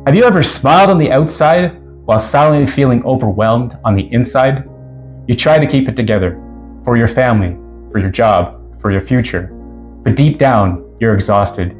Have you ever smiled on the outside while silently feeling overwhelmed on the inside? You try to keep it together for your family, for your job, for your future. But deep down, you're exhausted.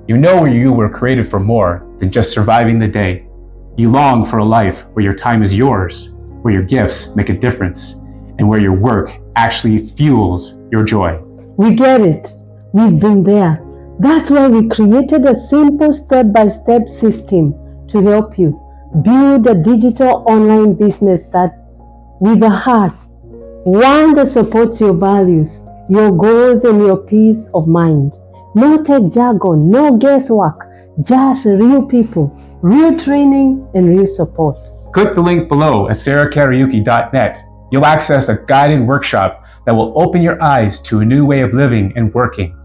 You know you were created for more than just surviving the day. You long for a life where your time is yours, where your gifts make a difference, and where your work actually fuels your joy. We get it. We've been there. That's why we created a simple step-by-step system to help you build a digital online business that with a heart, one that supports your values, your goals, and your peace of mind. No tech jargon, no guesswork, just real people, real training, and real support. Click the link below at sarahkariuki.net. You'll access a guided workshop that will open your eyes to a new way of living and working.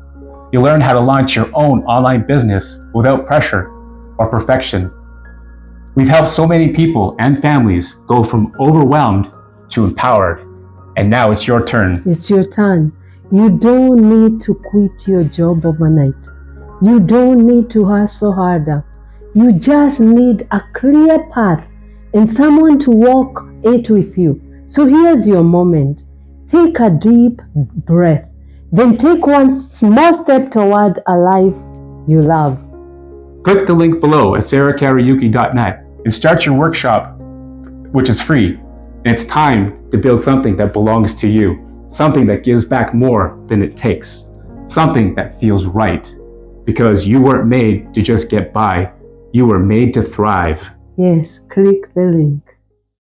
You'll learn how to launch your own online business without pressure or perfection. We've helped so many people and families go from overwhelmed to empowered. And now it's your turn. It's your turn. You don't need to quit your job overnight. You don't need to hustle harder. You just need a clear path and someone to walk it with you. So here's your moment. Take a deep breath. Then take one small step toward a life you love. Click the link below at sarahkariuki.net and start your workshop, which is free. And it's time to build something that belongs to you, something that gives back more than it takes, something that feels right. Because you weren't made to just get by, you were made to thrive. Yes, click the link.